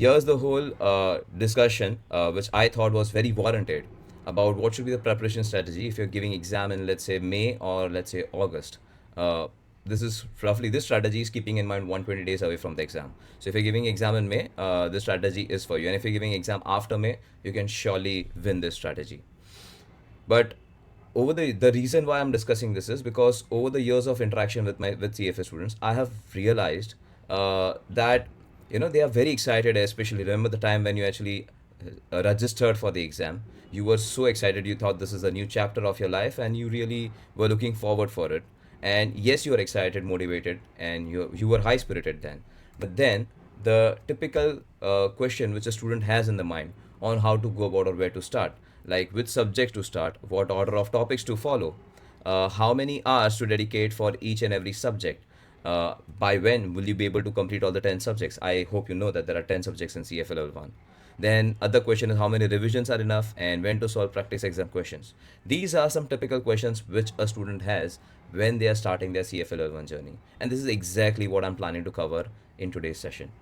Here's the whole discussion, which I thought was very warranted, about what should be the preparation strategy if you're giving exam in, let's say, May or let's say August. Uh, this is roughly, this strategy is keeping in mind 120 days away from the exam. So if you're giving exam in May, this strategy is for you. And if you're giving exam after May, you can surely win this strategy. But over the reason why I'm discussing this is because over the years of interaction with CFA students, I have realized that they are very excited. Especially remember the time when you actually registered for the exam. You were so excited. You thought this is a new chapter of your life, and you really were looking forward for it. And yes, you were excited, motivated, and you were high spirited then. But then the typical question which a student has in the mind on how to go about or where to start, like which subject to start, what order of topics to follow, how many hours to dedicate for each and every subject, by when will you be able to complete all the 10 subjects. I hope you know that there are 10 subjects in CFA level 1. Then other question is how many revisions are enough and when to solve practice exam questions. These are some typical questions which a student has when they are starting their CFA level 1 journey. And this is exactly what I'm planning to cover in today's session.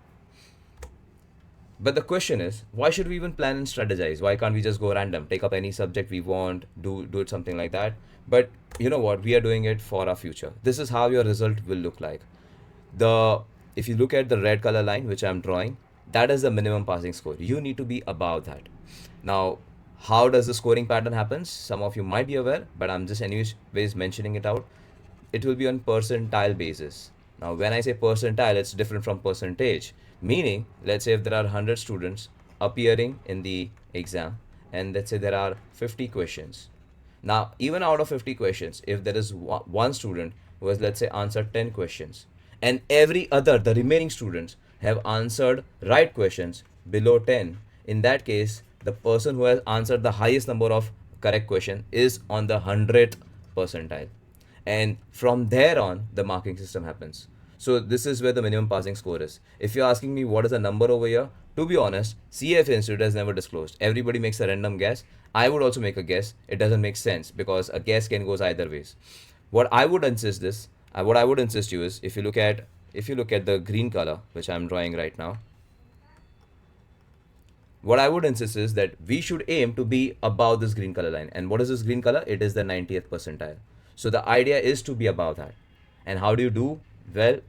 But the question is, why should we even plan and strategize? Why can't we just go random, take up any subject we want, do it something like that? But you know what? We are doing it for our future. This is how your result will look like. The If you look at the red color line which I'm drawing, that is the minimum passing score. You need to be above that. Now, how does the scoring pattern happens? Some of you might be aware, but I'm just anyways mentioning it out. It will be on percentile basis. Now, when I say percentile, it's different from percentage. Meaning, let's say if there are 100 students appearing in the exam, and let's say there are 50 questions. Now, even out of 50 questions, if there is one student who has, let's say, answered 10 questions, and the remaining students have answered right questions below 10, in that case, the person who has answered the highest number of correct question is on the 100th percentile. And from there on, the marking system happens. So this is where the minimum passing score is. If you're asking me what is the number over here, to be honest, CFA Institute has never disclosed. Everybody makes a random guess. I would also make a guess. It doesn't make sense because a guess can goes either ways. What I would insist you is, if you look at the green color which I'm drawing right now, what I would insist is that we should aim to be above this green color line. And what is this green color? It is the 90th percentile. So the idea is to be above that. And how do you do? Well,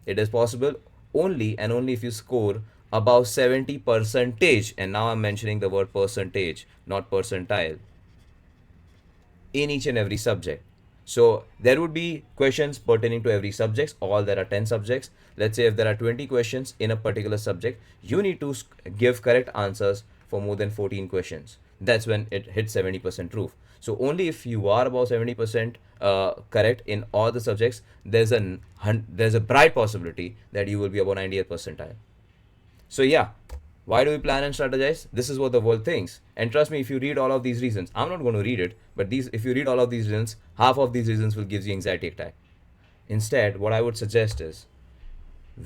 it is possible only and only if you score above 70 percentage. And now I'm mentioning the word percentage, not percentile, in each and every subject. So there would be questions pertaining to every subject. All there are 10 subjects. Let's say if there are 20 questions in a particular subject, you need to give correct answers for more than 14 questions. That's when it hits 70% proof. So only if you are about 70% correct in all the subjects, there's a bright possibility that you will be about 90th percentile. So yeah, why do we plan and strategize? This is what the world thinks. And trust me, if you read all of these reasons, I'm not going to read it, but if you read all of these reasons, half of these reasons will give you anxiety attack. Instead, what I would suggest is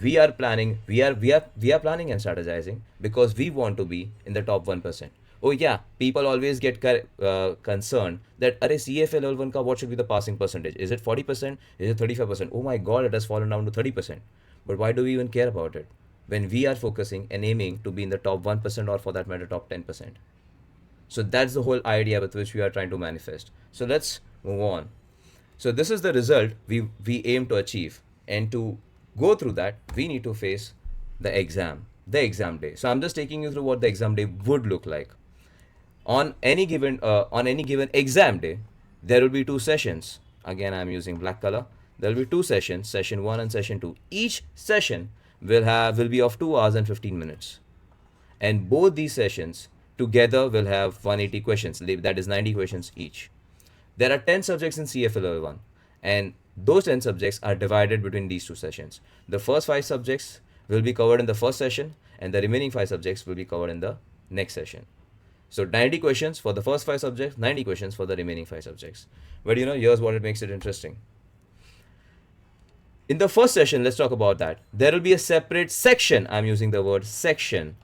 we are planning and strategizing because we want to be in the top 1%. Oh yeah, people always get concerned that array CFA level 1 ka what should be the passing percentage? Is it 40%? Is it 35%? Oh my god, it has fallen down to 30%. But why do we even care about it when we are focusing and aiming to be in the top 1% or for that matter top 10%? So that's the whole idea with which we are trying to manifest. So let's move on. So this is the result we aim to achieve, and to go through that we need to face the exam day. So I'm just taking you through what the exam day would look like. On any given exam day, there will be two sessions. Again, I'm using black color. There will be two sessions, session 1 and session 2. Each session will be of 2 hours and 15 minutes. And both these sessions together will have 180 questions, that is 90 questions each. There are 10 subjects in CFA level 1, and those 10 subjects are divided between these two sessions. The first 5 subjects will be covered in the first session, and the remaining 5 subjects will be covered in the next session. So 90 questions for the first 5 subjects, 90 questions for the remaining 5 subjects. But here's what it makes it interesting. In the first session, let's talk about that. There will be a separate section, I'm using the word section,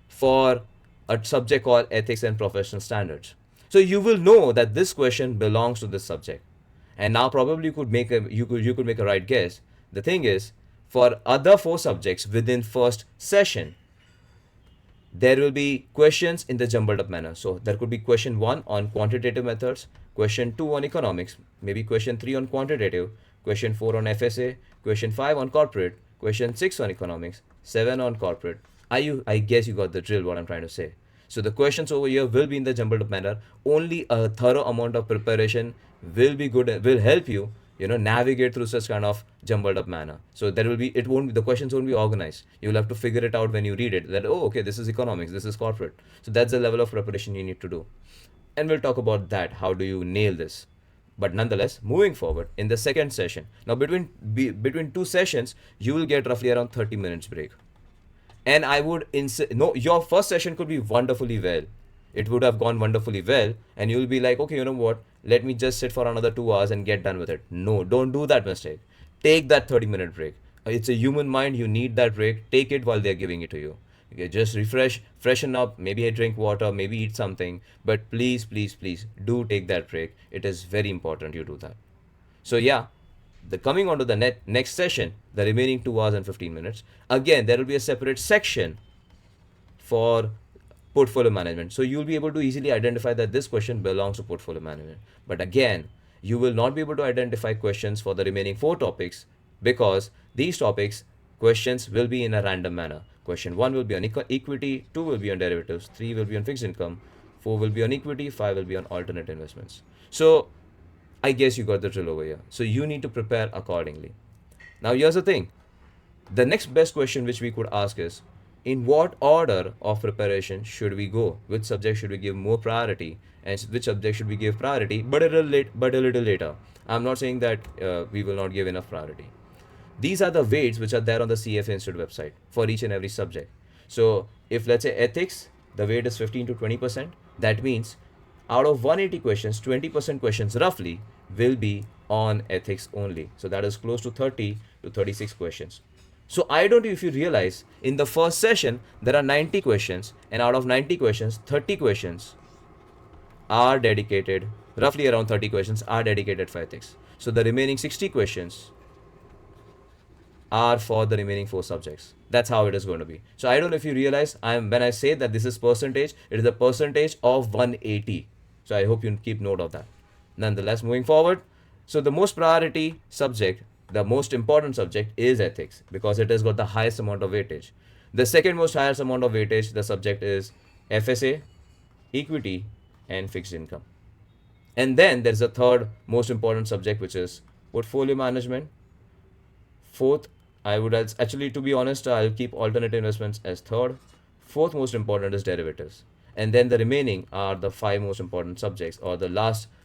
for a subject called ethics and professional standards. So you will know that this question belongs to this subject. And now probably you could make a right guess. The thing is, For other four subjects within first session, there will be questions in the jumbled up manner. So there could be question 1 on quantitative methods, question 2 on economics, maybe question 3 on quantitative, question 4 on FSA, question 5 on corporate, question 6 on economics, 7 on corporate. I guess you got the drill what I'm trying to say. So the questions over here will be in the jumbled up manner. Only a thorough amount of preparation will be good, will help you, navigate through such kind of jumbled up manner. So there will be, it won't be, the questions won't be organized. You'll have to figure it out when you read it, that, oh, okay, this is economics, this is corporate. So that's the level of preparation you need to do. And we'll talk about that. How do you nail this? But nonetheless, moving forward in the second session, now between two sessions, you will get roughly around 30 minutes break. And I would insist, no, your first session could be wonderfully well. It would have gone wonderfully well, and you'll be like, okay, you know what? Let me just sit for another 2 hours and get done with it. No, don't do that mistake. Take that 30-minute break. It's a human mind. You need that break. Take it while they're giving it to you. Okay, just refresh, freshen up. Maybe I drink water. Maybe eat something. But please, please, please, do take that break. It is very important you do that. So yeah, the coming on to the next session, the remaining 2 hours and 15 minutes. Again, there will be a separate section for portfolio management. So you'll be able to easily identify that this question belongs to portfolio management. But again, you will not be able to identify questions for the remaining four topics because these topics, questions will be in a random manner. Question 1 will be on equity, 2 will be on derivatives, 3 will be on fixed income, 4 will be on equity, 5 will be on alternate investments. So I guess you got the drill over here. So you need to prepare accordingly. Now here's the thing. The next best question which we could ask is, in what order of preparation should we go? Which subject should we give more priority, and which subject should we give priority, but a little later? I'm not saying that we will not give enough priority. These are the weights which are there on the CFA Institute website for each and every subject. So if let's say ethics, the weight is 15 to 20%. That means out of 180 questions, 20% questions roughly will be on ethics only. So that is close to 30 to 36 questions. So I don't know if you realize in the first session there are 90 questions, and out of 90 questions, 30 questions are dedicated, roughly around 30 questions are dedicated for ethics. So the remaining 60 questions are for the remaining four subjects. That's how it is going to be. So I don't know if you realize, when I say that this is percentage, it is a percentage of 180. So I hope you keep note of that. Nonetheless, moving forward, so the most priority subject, the most important subject is ethics because it has got the highest amount of weightage. The second most highest amount of weightage, the subject is FSA, equity, and fixed income. And then there's a third most important subject, which is portfolio management. Fourth, I would actually, to be honest, I'll keep alternative investments as third. Fourth most important is derivatives. And then the remaining are the five most important subjects, or the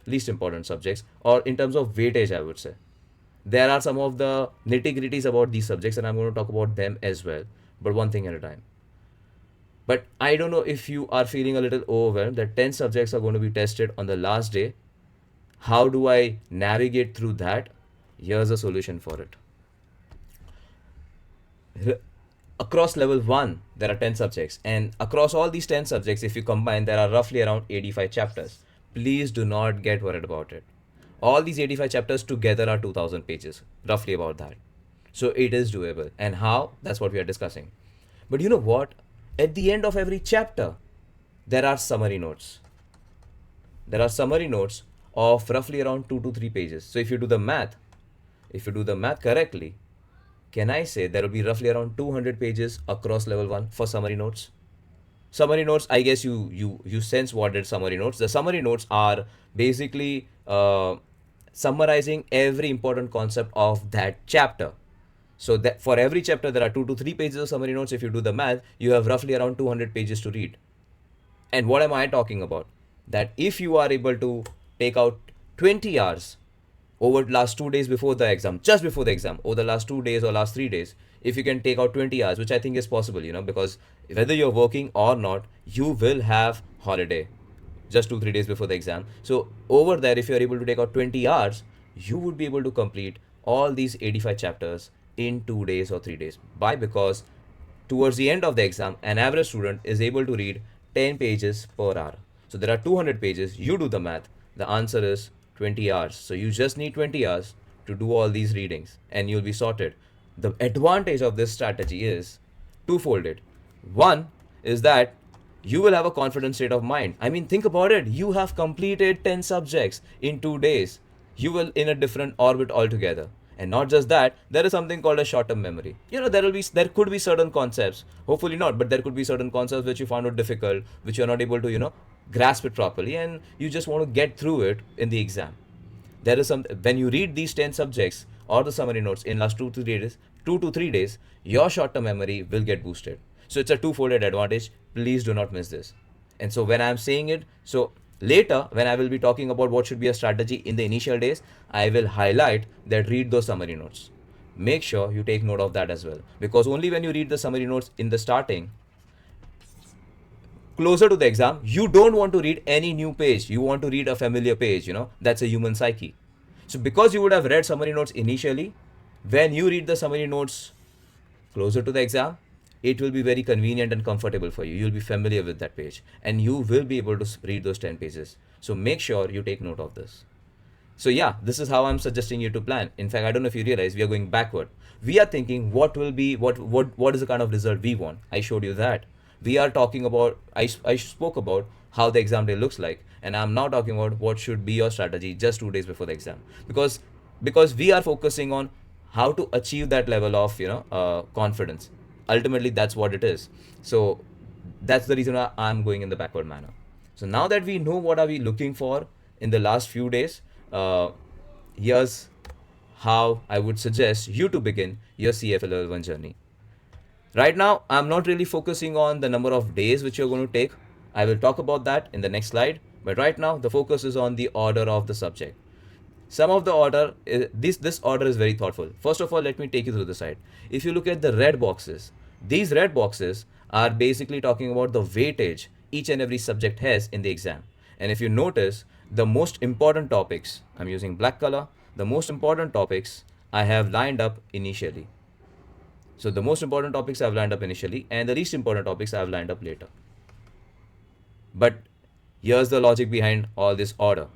least important subjects, or in terms of weightage, I would say. There are some of the nitty-gritties about these subjects, and I'm going to talk about them as well, but one thing at a time. But I don't know if you are feeling a little overwhelmed that 10 subjects are going to be tested on the last day. How do I navigate through that? Here's a solution for it. Across level 1 there are 10 subjects, and across all these 10 subjects, if you combine, there are roughly around 85 chapters. Please do not get worried about it. All these 85 chapters together are 2000 pages, roughly about that. So it is doable. And how? That's what we are discussing. But you know what? At the end of every chapter there are summary notes. There are summary notes of roughly around 2 to 3 pages. So if you do the math correctly, can I say there will be roughly around 200 pages across level 1 for summary notes? Summary notes, I guess you sense what is summary notes. The summary notes are basically summarizing every important concept of that chapter. So that for every chapter there are 2 to 3 pages of summary notes. If you do the math, you have roughly around 200 pages to read. And what am I talking about? That if you are able to take out 20 hours over the last 2 days before the exam, just before the exam, over the last 2 days or last 3 days, if you can take out 20 hours, which I think is possible, because whether you're working or not, you will have holiday just 2-3 days before the exam. So over there, if you're able to take out 20 hours, you would be able to complete all these 85 chapters in 2 days or 3 days. Why? Because towards the end of the exam, an average student is able to read 10 pages per hour. So there are 200 pages. You do the math. The answer is 20 hours. So you just need 20 hours to do all these readings and you'll be sorted. The advantage of this strategy is twofolded. One is that you will have a confident state of mind. I mean, think about it. You have completed 10 subjects in 2 days. You will in a different orbit altogether. And not just that, there is something called a short-term memory. There could be certain concepts, hopefully not, but there could be certain concepts which you found it difficult, which you're not able to, grasp it properly, and you just want to get through it in the exam. There is some when you read these 10 subjects or the summary notes in last 2 to 3 days, your short-term memory will get boosted. So it's a two-folded advantage. Please do not miss this. And so when I'm saying it, so later when I will be talking about what should be a strategy in the initial days, I will highlight that read those summary notes. Make sure you take note of that as well, because only when you read the summary notes in the starting, closer to the exam, you don't want to read any new page. You want to read a familiar page. That's a human psyche. So because you would have read summary notes initially, when you read the summary notes closer to the exam, it will be very convenient and comfortable for you. You'll be familiar with that page and you will be able to read those 10 pages. So make sure you take note of this. So yeah, this is how I'm suggesting you to plan. In fact, I don't know if you realize we are going backward. We are thinking what is the kind of result we want. I showed you that. We are talking about, I spoke about how the exam day looks like, and I'm now talking about what should be your strategy just 2 days before the exam. Because we are focusing on how to achieve that level of confidence. Ultimately, that's what it is. So that's the reason why I'm going in the backward manner. So now that we know what are we looking for in the last few days, here's how I would suggest you to begin your CFA level 1 journey. Right now, I'm not really focusing on the number of days which you're going to take. I will talk about that in the next slide. But right now, the focus is on the order of the subject. Some of the order, this order is very thoughtful. First of all, let me take you through the side. If you look at the red boxes, these red boxes are basically talking about the weightage each and every subject has in the exam. And if you notice, the most important topics, I'm using black color, the most important topics I have lined up initially. So the most important topics I've lined up initially, and the least important topics I've lined up later. But here's the logic behind all this order.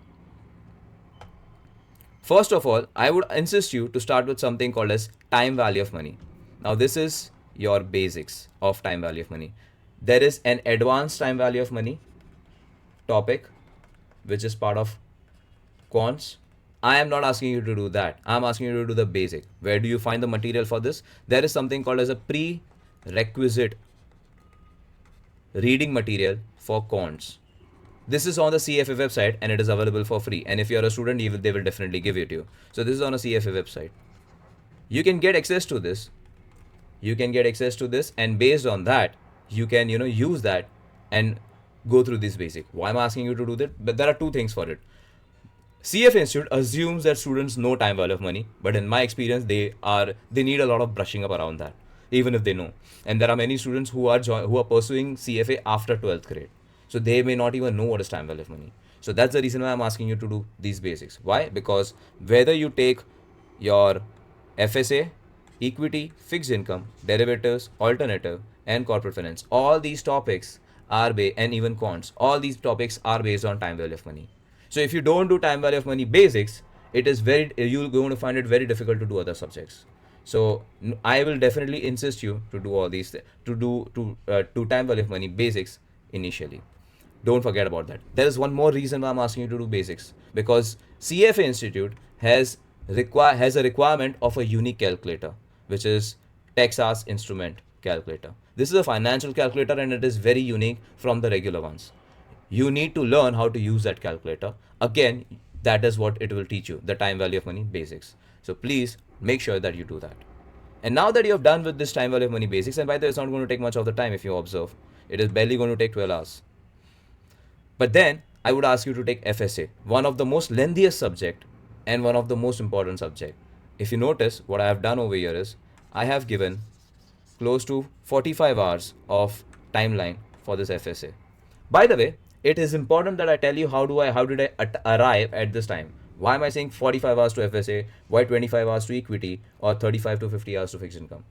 First of all, I would insist you to start with something called as time value of money. Now this is your basics of time value of money. There is an advanced time value of money topic, which is part of quants. I am not asking you to do that. I'm asking you to do the basic. Where do you find the material for this? There is something called as a prerequisite reading material for quants. This is on the CFA website and it is available for free. And if you're a student, they will definitely give it to you. So this is on a CFA website. You can get access to this. And based on that, you can use that and go through this basic. Why am I asking you to do that? But there are two things for it. CFA Institute assumes that students know time value of money, but in my experience, they need a lot of brushing up around that, even if they know. And there are many students who are pursuing CFA after 12th grade, so they may not even know what is time value of money. So that's the reason why I'm asking you to do these basics. Why? Because whether you take your FSA, equity, fixed income, derivatives, alternative, and corporate finance, all these topics and even quants, all these topics are based on time value of money. So if you don't do time value of money basics, you're going to find it very difficult to do other subjects. So I will definitely insist you to do all these, to do time value of money basics initially. Don't forget about that. There is one more reason why I'm asking you to do basics, because CFA Institute has a requirement of a unique calculator, which is Texas Instrument calculator. This is a financial calculator and it is very unique from the regular ones. You need to learn how to use that calculator. Again, that is what it will teach you, the time value of money basics. So please make sure that you do that. And now that you have done with this time value of money basics, and by the way, it's not going to take much of the time if you observe, it is barely going to take 12 hours. But then I would ask you to take FSA, one of the most lengthiest subject and one of the most important subject. If you notice, what I have done over here is I have given close to 45 hours of timeline for this FSA. By the way, it is important that I tell you how did I arrive at this time. Why am I saying 45 hours to FSA? Why 25 hours to equity or 35 to 50 hours to fixed income?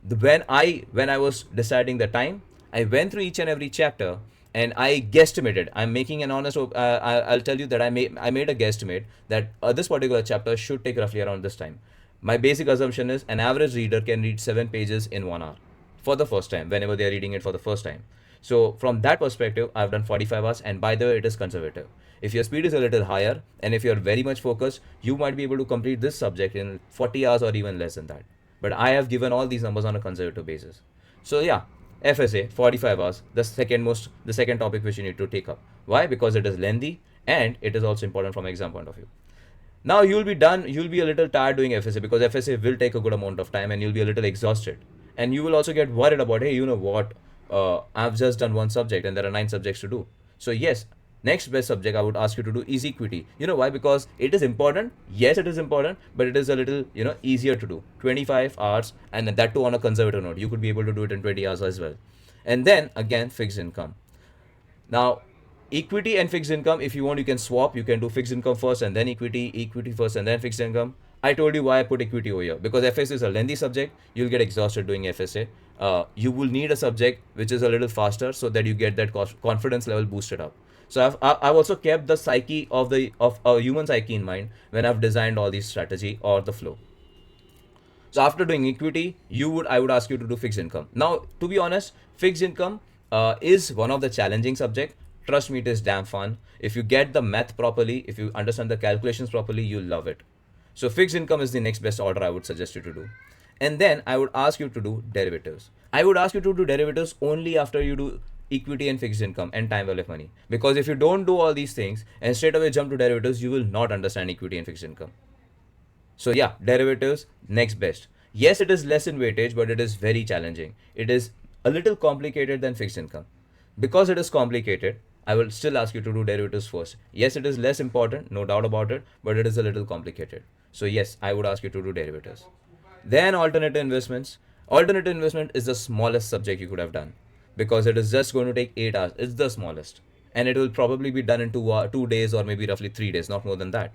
When I was deciding the time, I went through each and every chapter and I guesstimated. I'm making an honest. I'll tell you that I made a guesstimate that this particular chapter should take roughly around this time. My basic assumption is an average reader can read 7 pages in 1 hour for the first time, whenever they are reading it for the first time. So from that perspective, I've done 45 hours, and by the way, it is conservative. If your speed is a little higher and if you're very much focused, you might be able to complete this subject in 40 hours or even less than that. But I have given all these numbers on a conservative basis. So yeah, FSA 45 hours, the second topic which you need to take up. Why? Because it is lengthy and it is also important from exam point of view. Now you'll be a little tired doing FSA because FSA will take a good amount of time and you'll be a little exhausted. And you will also get worried about, hey, you know what? I've just done one subject and there are 9 subjects to do. So yes, next best subject I would ask you to do is equity. You know why? Because it is important. Yes, it is important, but it is a little, easier to do. 25 hours, and that too on a conservative note. You could be able to do it in 20 hours as well. And then again, fixed income. Now, equity and fixed income, if you want, you can swap. You can do fixed income first and then equity first and then fixed income. I told you why I put equity over here, because FSA is a lengthy subject. You'll get exhausted doing FSA. You will need a subject which is a little faster so that you get that confidence level boosted up. So I've also kept the psyche of a human psyche in mind when I've designed all these strategy or the flow. So after doing equity, I would ask you to do fixed income. Now, to be honest, fixed income is one of the challenging subject. Trust me, it is damn fun. If you get the math properly, if you understand the calculations properly, you'll love it. So fixed income is the next best order I would suggest you to do. And then I would ask you to do derivatives. I would ask you to do derivatives only after you do equity and fixed income and time value of money. Because if you don't do all these things and straight away jump to derivatives, you will not understand equity and fixed income. So yeah, derivatives, next best. Yes, it is less in weightage, but it is very challenging. It is a little complicated than fixed income. Because it is complicated, I will still ask you to do derivatives first. Yes, it is less important, no doubt about it, but it is a little complicated. So yes, I would ask you to do derivatives. Then alternative investments. Alternative investment is the smallest subject you could have done because it is just going to take 8 hours. It's the smallest. And it will probably be done in 2 days or maybe roughly 3 days, not more than that.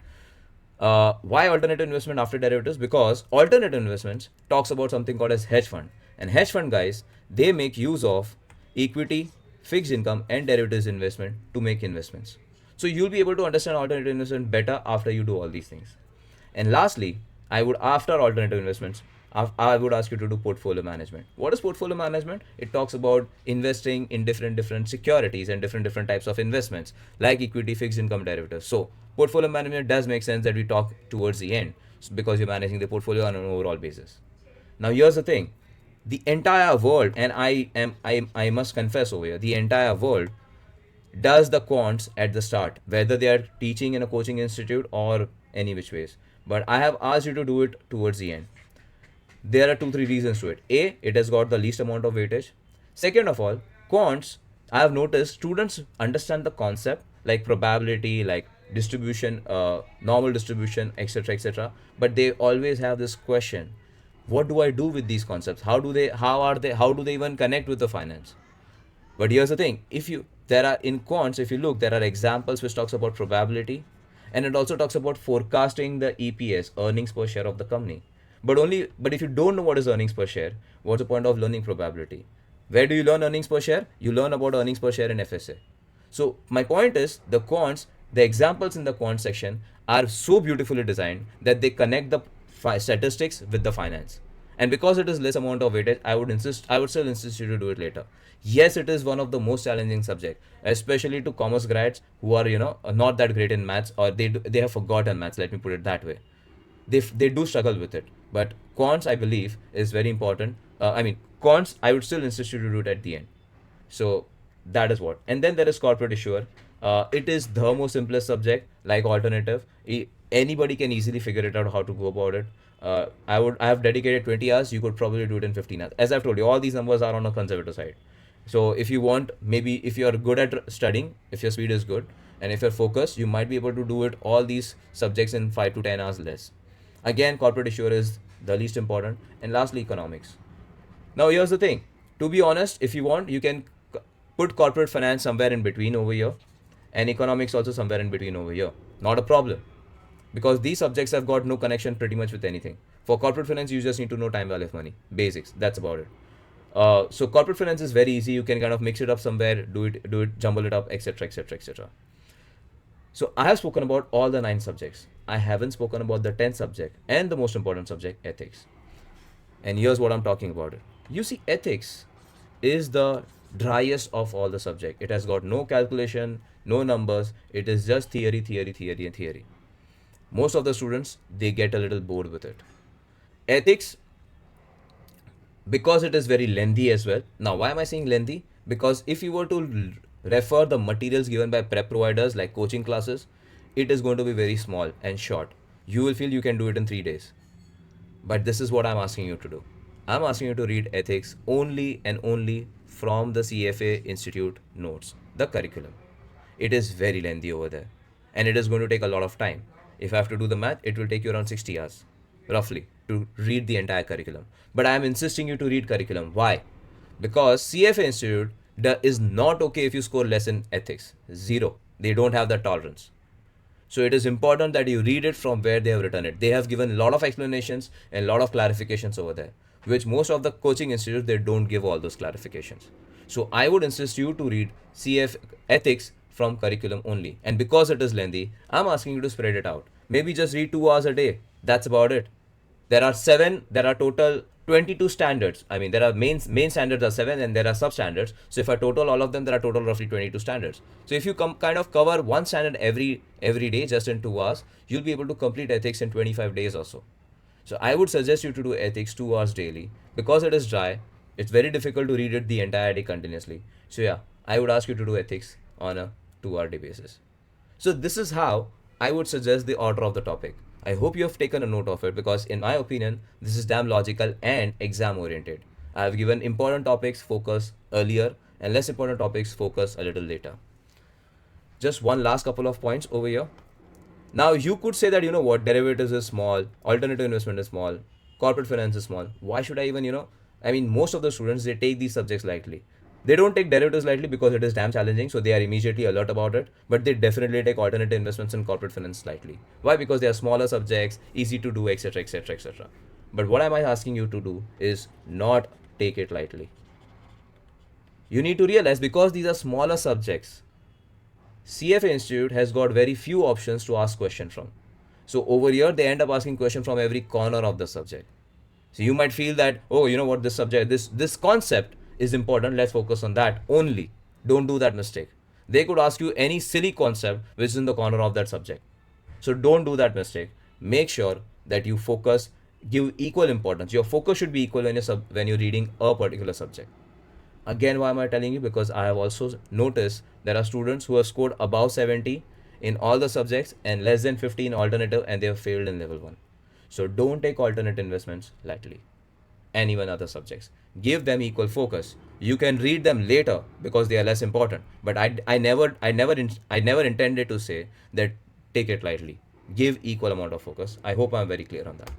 Why alternative investment after derivatives? Because alternative investments talks about something called as hedge fund. And hedge fund guys, they make use of equity, fixed income and derivatives investment to make investments. So you'll be able to understand alternative investment better after you do all these things. And lastly, after alternative investments, I would ask you to do portfolio management. What is portfolio management? It talks about investing in different securities and different types of investments like equity, fixed income, derivatives. So portfolio management does make sense that we talk towards the end because you're managing the portfolio on an overall basis. Now here's the thing. The entire world, and I must confess over here, the entire world does the quants at the start, whether they are teaching in a coaching institute or any which ways. But I have asked you to do it towards the end. There are 2-3 reasons to it. A, it has got the least amount of weightage. Second of all, quants, I have noticed students understand the concept like probability, like distribution, normal distribution, etc., but they always have this question: what do I do with these concepts? How do they even connect with the finance? But here's the thing: there are in quants, if you look, there are examples which talks about probability, and it also talks about forecasting the EPS, earnings per share of the company. But if you don't know what is earnings per share, what's the point of learning probability? Where do you learn earnings per share? You learn about earnings per share in FSA. So my point is, the examples in the quant section are so beautifully designed that they connect the statistics with the finance. And because it is less amount of weightage, I would still insist you to do it later. Yes, it is one of the most challenging subject, especially to commerce grads who are not that great in maths, or they have forgotten maths. Let me put it that way. They do struggle with it, but quants, I believe, is very important. Quants, I would still insist you to do it at the end. So that is what. And then there is corporate issuer. It is the most simplest subject, like alternative. Anybody can easily figure it out how to go about it. I have dedicated 20 hours. You could probably do it in 15 hours. As I've told you, all these numbers are on a conservative side. So if you want, maybe if you're good at studying, if your speed is good, and if you're focused, you might be able to do it all these subjects in 5 to 10 hours less. Again, corporate issuer is the least important. And lastly, economics. Now here's the thing. To be honest, if you want, you can put corporate finance somewhere in between over here, and economics also somewhere in between over here. Not a problem, because these subjects have got no connection pretty much with anything. For corporate finance, you just need to know time value of money, basics. That's about it. So corporate finance is very easy. You can kind of mix it up somewhere, do it, jumble it up, etc., etc., etc. So I have spoken about all the 9 subjects. I haven't spoken about the 10th subject and the most important subject, ethics. And here's what I'm talking about. You see, ethics is the driest of all the subject. It has got no calculation, no numbers. It is just theory, theory, theory, and theory. Most of the students, they get a little bored with it. Ethics, because it is very lengthy as well. Now, why am I saying lengthy? Because if you were to refer the materials given by prep providers like coaching classes, it is going to be very small and short. You will feel you can do it in 3 days. But this is what I'm asking you to do. I'm asking you to read ethics only and only from the CFA Institute notes, the curriculum. It is very lengthy over there. And it is going to take a lot of time. If I have to do the math, it will take you around 60 hours, roughly, to read the entire curriculum. But I am insisting you to read curriculum. Why? Because CFA Institute is not okay if you score less in ethics. Zero. They don't have that tolerance. So it is important that you read it from where they have written it. They have given a lot of explanations and a lot of clarifications over there, which most of the coaching institutes, they don't give all those clarifications. So I would insist you to read CF ethics from curriculum only. And because it is lengthy, I'm asking you to spread it out. Maybe just read 2 hours a day. That's about it. There are total 22 standards. I mean, there are main standards are 7 and there are sub standards. So if I total all of them, there are total roughly 22 standards. So if you kind of cover one standard every day just in 2 hours, you'll be able to complete ethics in 25 days or so. So I would suggest you to do ethics 2 hours daily. Because it is dry, it's very difficult to read it the entire day continuously. So yeah, I would ask you to do ethics on a 2 hour day basis. So this is how I would suggest the order of the topic. I hope you have taken a note of it, because in my opinion, this is damn logical and exam oriented. I have given important topics focus earlier and less important topics focus a little later. Just one last couple of points over here. Now you could say that, you know what, derivatives is small, alternative investment is small, corporate finance is small. Why should I even, I mean, most of the students, they take these subjects lightly. They don't take derivatives lightly because it is damn challenging, so they are immediately alert about it. But they definitely take alternative investments and corporate finance lightly. Why? Because they are smaller subjects, easy to do, etc., etc., etc. But what am I asking you to do is not take it lightly. You need to realize, because these are smaller subjects, CFA Institute has got very few options to ask question from. So over here, they end up asking question from every corner of the subject. So you might feel that, oh, you know what, this subject, this concept is important, let's focus on that only. Don't do that mistake. They could ask you any silly concept which is in the corner of that subject. So don't do that mistake. Make sure that you focus, give equal importance. Your focus should be equal when you're reading a particular subject. Again, why am I telling you? Because I have also noticed there are students who have scored above 70 in all the subjects and less than 50 in alternative, and they have failed in level 1. So don't take alternate investments lightly, and even other subjects. Give them equal focus. You can read them later because they are less important. But I never intended to say that take it lightly. Give equal amount of focus. I hope I'm very clear on that.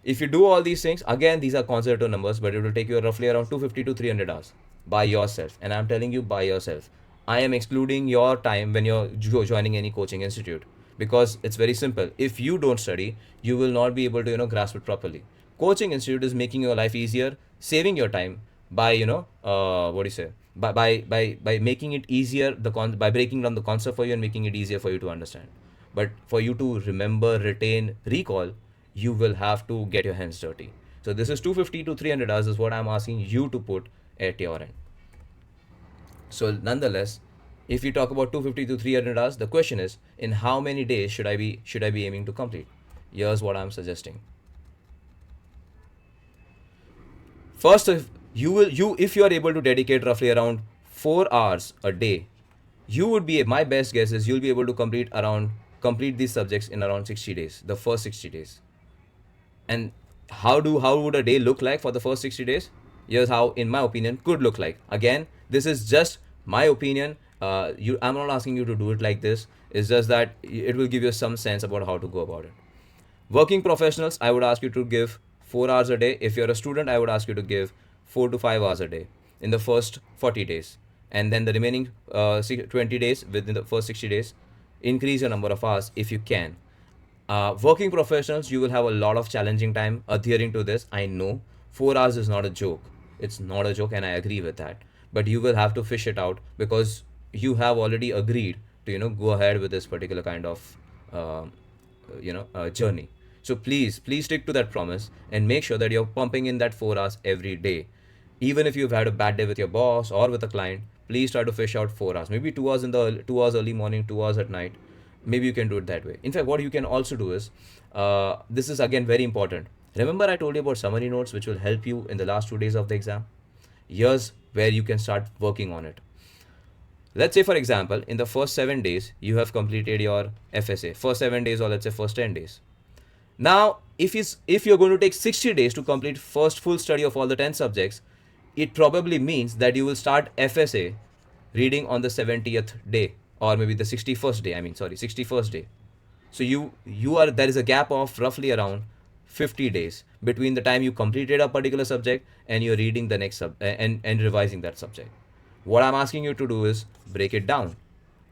If you do all these things, again, these are conservative numbers, but it will take you roughly around 250 to 300 hours by yourself. And I'm telling you, by yourself. I am excluding your time when you're joining any coaching institute, because it's very simple. If you don't study, you will not be able to, grasp it properly. Coaching institute is making your life easier, saving your time by, what do you say? By making it easier, by breaking down the concept for you and making it easier for you to understand. But for you to remember, retain, recall, you will have to get your hands dirty. So this is 250 to 300 hours is what I'm asking you to put at your end. So nonetheless, if you talk about 250 to 300 hours, the question is, in how many days should I be aiming to complete? Here's what I'm suggesting. First, if you are able to dedicate roughly around 4 hours a day, my best guess is you'll be able to complete these subjects in around 60 days, the first 60 days. And how would a day look like for the first 60 days? Here's how, in my opinion, could look like. Again, this is just my opinion. I'm not asking you to do it like this. It's just that it will give you some sense about how to go about it. Working professionals, I would ask you to give 4 hours a day. If you're a student, I would ask you to give 4 to 5 hours a day in the first 40 days. And then the remaining 20 days within the first 60 days, increase your number of hours if you can. Working professionals, you will have a lot of challenging time adhering to this. I know 4 hours is not a joke. It's not a joke, and I agree with that. But you will have to fish it out, because you have already agreed to go ahead with this particular kind of journey. So please stick to that promise and make sure that you're pumping in that 4 hours every day. Even if you've had a bad day with your boss or with a client, please try to fish out 4 hours. Maybe 2 hours in the 2 hours early morning, 2 hours at night. Maybe you can do it that way. In fact, what you can also do is, this is again very important. Remember, I told you about summary notes, which will help you in the last 2 days of the exam. Here's where you can start working on it. Let's say, for example, in the first 7 days, you have completed your FSA. First 7 days, or let's say first 10 days. Now, if you're going to take 60 days to complete first full study of all the 10 subjects, it probably means that you will start FSA reading on the 70th day, or maybe the 61st day. 61st day. So you are there is a gap of roughly around 50 days between the time you completed a particular subject and you're reading the next and revising that subject. What I'm asking you to do is break it down.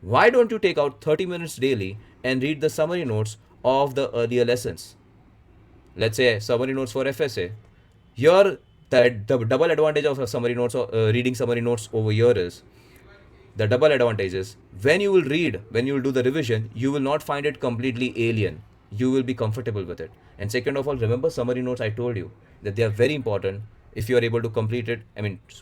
Why don't you take out 30 minutes daily and read the summary notes of the earlier lessons? Let's say summary notes for FSA. Here, the double advantage of a summary notes, or reading summary notes over here is, the double advantage is, when you will read, when you will do the revision, you will not find it completely alien. You will be comfortable with it. And second of all, remember summary notes, I told you that they are very important if you are able to complete it.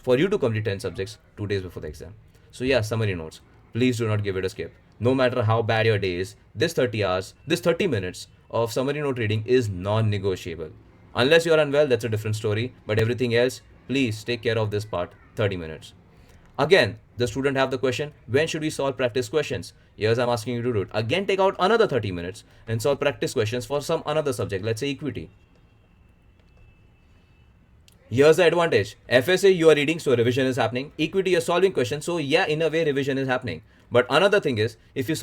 For you to complete 10 subjects 2 days before the exam. So yeah, summary notes. Please do not give it a skip. No matter how bad your day is, this 30 hours, this 30 minutes of summary note reading is non-negotiable. Unless you are unwell, that's a different story. But everything else, please take care of this part, 30 minutes. Again, the student have the question, when should we solve practice questions? Yes, I'm asking you to do it. Again, take out another 30 minutes and solve practice questions for some another subject, let's say equity. Here's the advantage. FSA you are reading, so revision is happening. Equity you're solving questions, so yeah, in a way revision is happening. But another thing is, if you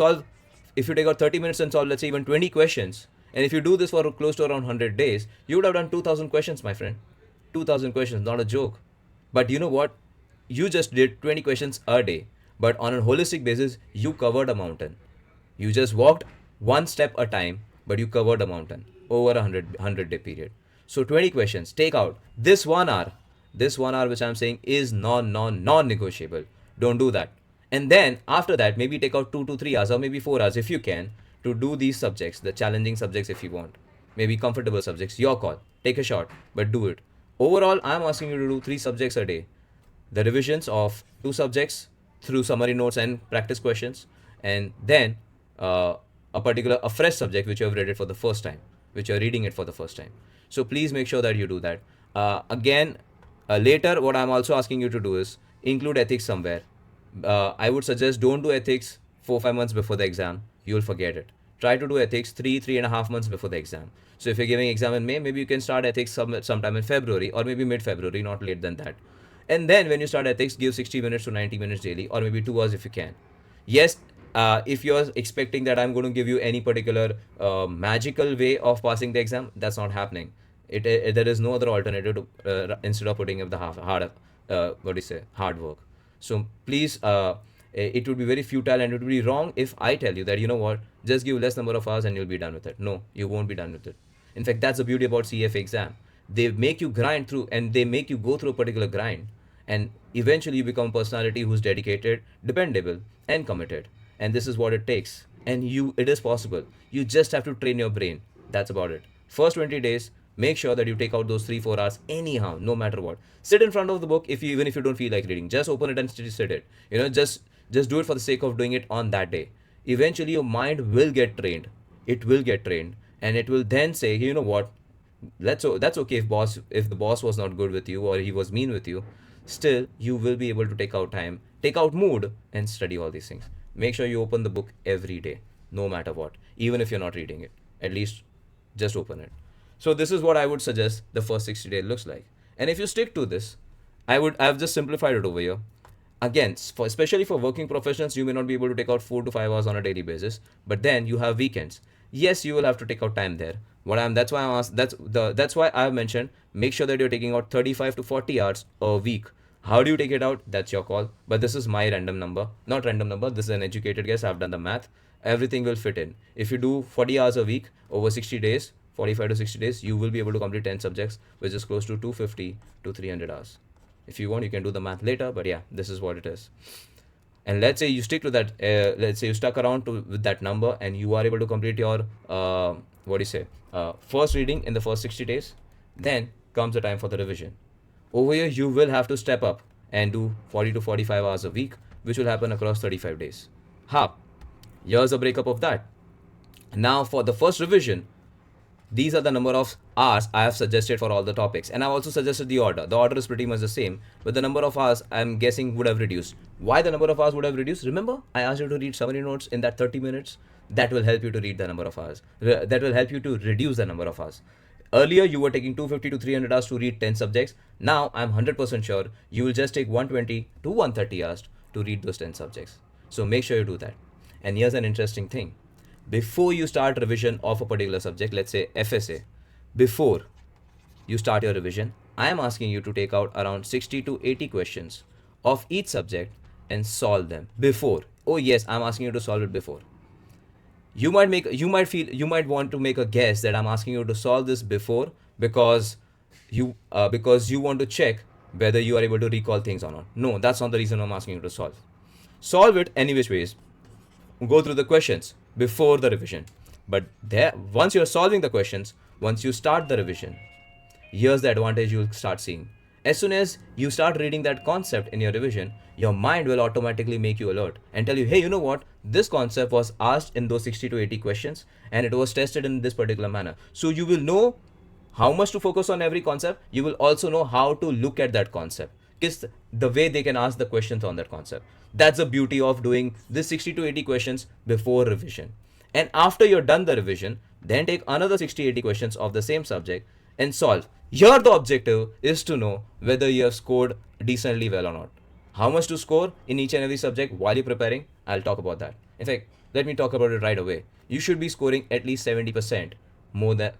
take out 30 minutes and solve, let's say, even 20 questions, and if you do this for close to around 100 days, you would have done 2,000 questions, my friend. 2,000 questions, not a joke. But you know what? You just did 20 questions a day. But on a holistic basis, you covered a mountain. You just walked one step a time, but you covered a mountain over a 100 day period. So 20 questions, take out this 1 hour. This 1 hour which I'm saying is non-negotiable. Don't do that. And then after that, maybe take out 2 to 3 hours or maybe 4 hours if you can to do these subjects, the challenging subjects if you want. Maybe comfortable subjects, your call. Take a shot, but do it. Overall, I'm asking you to do 3 subjects a day. The revisions of 2 subjects through summary notes and practice questions, and then a fresh subject which you have read it for the first time, which you're reading it for the first time. So please make sure that you do that. Later, what I'm also asking you to do is include ethics somewhere. I would suggest don't do ethics 4-5 months before the exam. You'll forget it. Try to do ethics 3.5 months before the exam. So if you're giving exam in May, maybe you can start ethics sometime in February or maybe mid-February, not late than that. And then when you start ethics, give 60 minutes to 90 minutes daily, or maybe 2 hours if you can. Yes, if you're expecting that I'm going to give you any particular magical way of passing the exam, that's not happening. There is no other alternative to, instead of putting up the hard work. So please, it would be very futile and it would be wrong if I tell you that, you know what, just give less number of hours and you'll be done with it. No, you won't be done with it. In fact, that's the beauty about CFA exam. They make you grind through and they make you go through a particular grind, and eventually you become a personality who's dedicated, dependable, and committed. And this is what it takes. And it is possible. You just have to train your brain. That's about it. First 20 days, make sure that you take out those 3-4 hours anyhow, no matter what. Sit in front of the book even if you don't feel like reading. Just open it and sit it. Just do it for the sake of doing it on that day. Eventually your mind will get trained. It will get trained, and it will then say, you know what, that's okay if the boss was not good with you or he was mean with you. Still, you will be able to take out time, take out mood, and study all these things. Make sure you open the book every day, no matter what, even if you're not reading it. At least just open it. So this is what I would suggest the first 60 days looks like. And if you stick to this, I've just simplified it over here. Again, especially for working professionals, you may not be able to take out 4 to 5 hours on a daily basis, but then you have weekends. Yes, you will have to take out time there. That's why I've mentioned, make sure that you're taking out 35 to 40 hours a week. How do you take it out? That's your call. But this is my random number, not random number. This is an educated guess. I've done the math. Everything will fit in. If you do 40 hours a week over 60 days, 45 to 60 days, you will be able to complete 10 subjects, which is close to 250 to 300 hours. If you want, you can do the math later, but yeah, this is what it is. and let's say you stick to that, let's say you stuck around to with that number and you are able to complete your what do you say first reading in the first 60 days, then comes the time for the revision. Over here you will have to step up and do 40 to 45 hours a week, which will happen across 35 days. Ha, here's a breakup of that. Now for the first revision, these are the number of hours I have suggested for all the topics, and I've also suggested the order. The order is pretty much the same, but the number of hours I'm guessing would have reduced. Why the number of hours would have reduced? Remember, I asked you to read summary notes in that 30 minutes. That will help you to read the number of hours. That will help you to reduce the number of hours. Earlier, you were taking 250 to 300 hours to read 10 subjects. Now, I'm 100% sure you will just take 120 to 130 hours to read those 10 subjects. So make sure you do that. And here's an interesting thing. Before you start revision of a particular subject, let's say FSA, before you start your revision, I am asking you to take out around 60 to 80 questions of each subject and solve them before. Oh yes, I'm asking you to solve it before. You might want to make a guess that I'm asking you to solve this before because you want to check whether you are able to recall things or not. No, that's not the reason I'm asking you to solve. Solve it any which ways. Go through the questions before the revision. But there, once you're solving the questions, once you start the revision, here's the advantage you'll start seeing. As soon as you start reading that concept in your revision, your mind will automatically make you alert and tell you, hey, you know what? This concept was asked in those 60 to 80 questions and it was tested in this particular manner. So you will know how much to focus on every concept. You will also know how to look at that concept. Is the way they can ask the questions on that concept. That's the beauty of doing this 60 to 80 questions before revision. And after you're done the revision, then take another 60 80 questions of the same subject and solve. Here the objective is to know whether you have scored decently well or not. How much to score in each and every subject while you're preparing, I'll talk about that. In fact, let me talk about it right away. You should be scoring at least 70% more than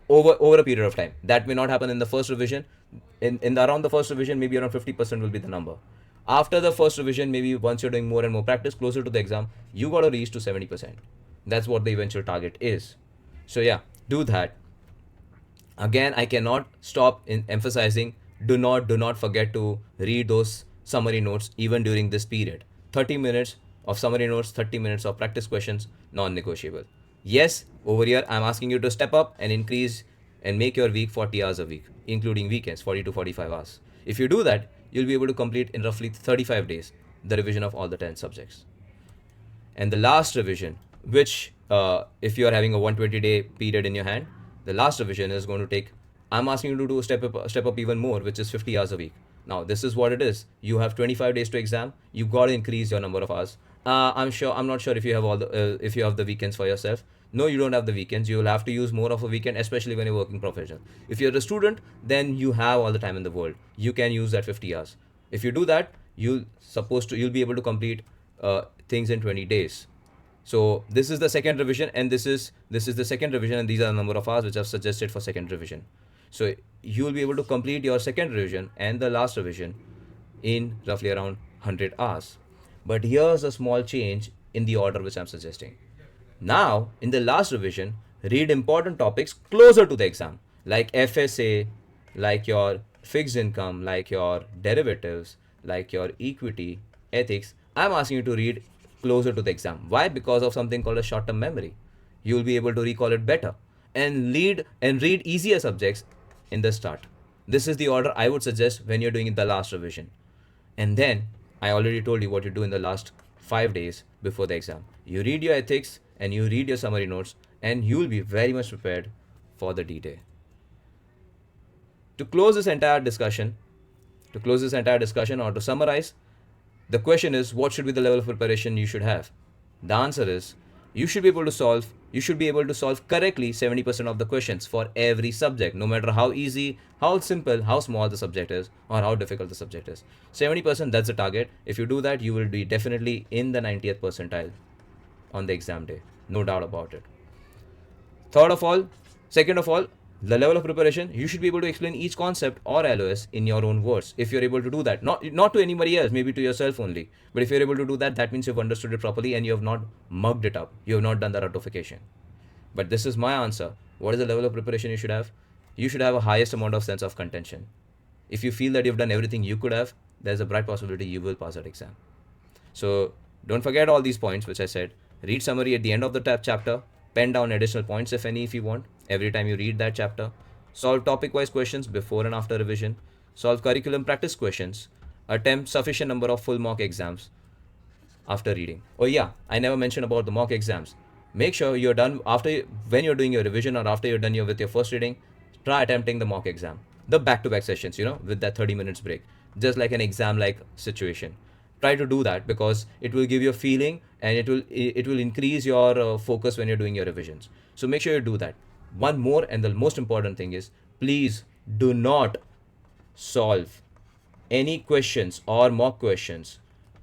over a period of time. That may not happen in the first revision. Around the first revision, maybe around 50% will be the number. After the first revision, maybe once you're doing more and more practice closer to the exam, you gotta reach to 70%. That's what the eventual target is. So yeah, do that. Again, I cannot stop in emphasizing, do not forget to read those summary notes even during this period. 30 minutes of summary notes, 30 minutes of practice questions, non-negotiable. Yes, over here I'm asking you to step up and increase and make your week 40 hours a week, including weekends, 40 to 45 hours. If you do that, you'll be able to complete in roughly 35 days the revision of all the 10 subjects. And the last revision, which if you are having a 120-day period in your hand, the last revision is going to take, I'm asking you to do step up even more, which is 50 hours a week. Now this is what it is. You have 25 days to exam. You got to increase your number of hours. I'm not sure if you have if you have the weekends for yourself. No, you don't have the weekends. You will have to use more of a weekend, especially when you're working professional. If you're a student, then you have all the time in the world. You can use that 50 hours. If you do that, you'll be able to complete things in 20 days. So this is the second revision, and this is the second revision, and these are the number of hours which I've suggested for second revision. So you will be able to complete your second revision and the last revision in roughly around 100 hours. But here's a small change in the order which I'm suggesting. Now, in the last revision, read important topics closer to the exam, like FSA, like your fixed income, like your derivatives, like your equity, ethics. I'm asking you to read closer to the exam. Why? Because of something called a short-term memory. You will be able to recall it better and read easier subjects in the start. This is the order I would suggest when you're doing the last revision. And then I already told you what you do in the last 5 days before the exam. You read your ethics and you read your summary notes, and you will be very much prepared for the D-Day. To close this entire discussion, or to summarize, the question is, what should be the level of preparation you should have? The answer is, you should be able to solve correctly 70% of the questions for every subject, no matter how easy, how simple, how small the subject is, or how difficult the subject is. 70%, that's the target. If you do that, you will be definitely in the 90th percentile on the exam day. No doubt about it. Second of all, the level of preparation, you should be able to explain each concept or LOS in your own words. If you're able to do that, not to anybody else, maybe to yourself only. But if you're able to do that, that means you've understood it properly and you have not mugged it up. You have not done the ratification. But this is my answer. What is the level of preparation you should have? You should have a highest amount of sense of contention. If you feel that you've done everything you could have, there's a bright possibility you will pass that exam. So don't forget all these points which I said. Read summary at the end of the chapter. Pen down additional points if any if you want every time you read that chapter. Solve topic wise questions before and after revision. Solve curriculum practice questions. Attempt sufficient number of full mock exams after reading. Oh yeah, I never mentioned about the mock exams. Make sure you're done after when you're doing your revision or after you're done with your first reading. Try attempting the mock exam, the back-to-back sessions. With that 30 minutes break, just like an exam-like situation. Try to do that because it will give you a feeling and it will increase your focus when you're doing your revisions. So make sure you do that. One more and the most important thing is please do not solve any questions or mock questions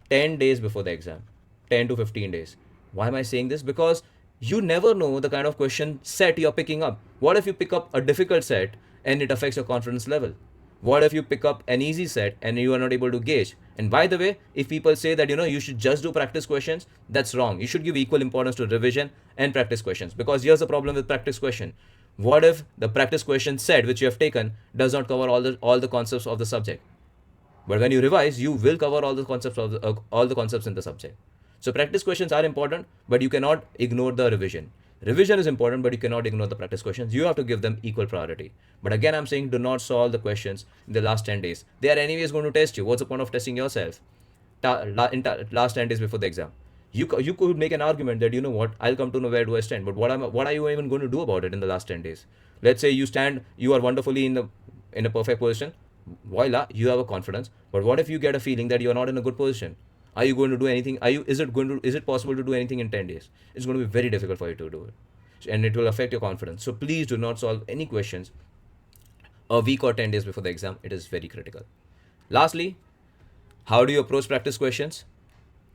10 days before the exam, 10 to 15 days. Why am I saying this? Because you never know the kind of question set you're picking up. What if you pick up a difficult set and it affects your confidence level? What if you pick up an easy set and you are not able to gauge? And by the way, if people say that you should just do practice questions, that's wrong. You should give equal importance to revision and practice questions, because here's the problem with practice question. What if the practice question set which you have taken does not cover all the concepts of the subject? But when you revise, you will cover all the concepts of all the concepts in the subject. So practice questions are important, but you cannot ignore the revision. Revision is important, but you cannot ignore the practice questions. You have to give them equal priority. But again, I'm saying do not solve the questions in the last 10 days. They are anyways going to test you. What's the point of testing yourself last 10 days before the exam? You could make an argument that what, I'll come to know where do I stand, but what are you even going to do about it in the last 10 days? Let's say you are wonderfully in a perfect position. Voila, you have a confidence. But what if you get a feeling that you're not in a good position? Are you going to do anything? Is it possible to do anything in 10 days? It's going to be very difficult for you to do it, and it will affect your confidence. So please do not solve any questions a week or 10 days before the exam. It is very critical. Lastly, how do you approach practice questions?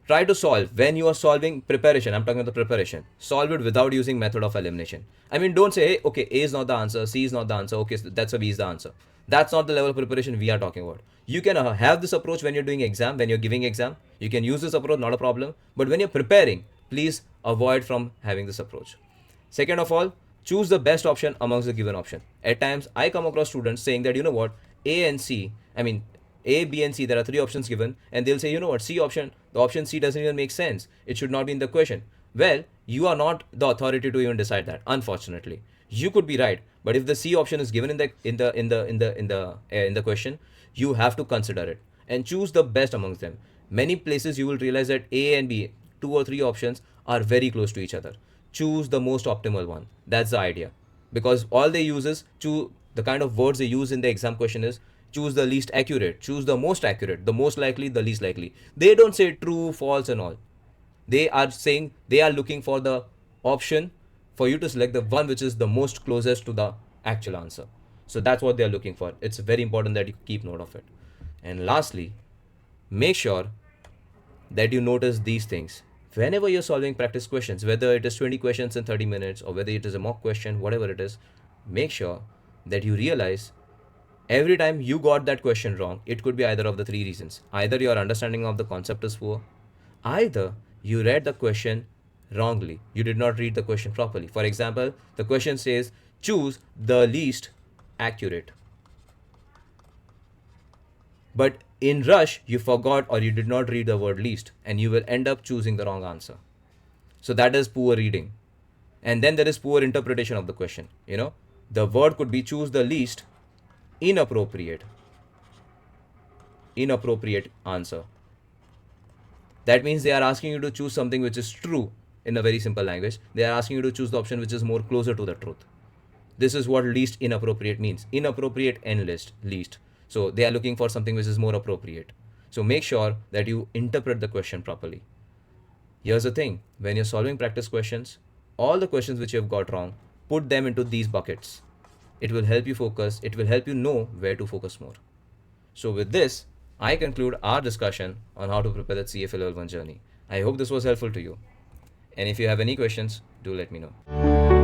Try to solve when you are solving preparation. I'm talking about the preparation. Solve it without using method of elimination. I mean, don't say, hey, okay, A is not the answer, C is not the answer, okay, so that's a B is the answer. That's not the level of preparation we are talking about. You can have this approach when you're doing exam, when you're giving exam. You can use this approach, not a problem. But when you're preparing, please avoid from having this approach. Second of all, choose the best option amongst the given option. At times, I come across students saying that, what, A and C, I mean, A, B, and C, there are three options given, and they'll say, what, C option, the option C doesn't even make sense. It should not be in the question. Well, you are not the authority to even decide that, unfortunately. You could be right, but if the C option is given in the question, you have to consider it and choose the best amongst them. Many places you will realize that A and B, two or three options, are very close to each other. Choose the most optimal one. That's the idea. Because all they use is the kind of words they use in the exam question is choose the least accurate, choose the most accurate, the most likely, the least likely. They don't say true, false, and all. They are saying they are looking for the option for you to select the one which is the most closest to the actual answer. So that's what they are looking for. It's very important that you keep note of it. And lastly, make sure that you notice these things. Whenever you're solving practice questions, whether it is 20 questions in 30 minutes or whether it is a mock question, whatever it is, make sure that you realize every time you got that question wrong, it could be either of the three reasons. Either your understanding of the concept is poor, either you read the question wrongly, you did not read the question properly. For example, the question says choose the least accurate, but in rush you forgot or you did not read the word least, and you will end up choosing the wrong answer. So that is poor reading. And then there is poor interpretation of the question. The word could be choose the least inappropriate answer. That means they are asking you to choose something which is true in a very simple language. They are asking you to choose the option which is more closer to the truth. This is what least inappropriate means. Inappropriate and least. So they are looking for something which is more appropriate. So make sure that you interpret the question properly. Here's the thing. When you're solving practice questions, all the questions which you have got wrong, put them into these buckets. It will help you focus. It will help you know where to focus more. So with this, I conclude our discussion on how to prepare that CFA Level 1 journey. I hope this was helpful to you. And if you have any questions, do let me know.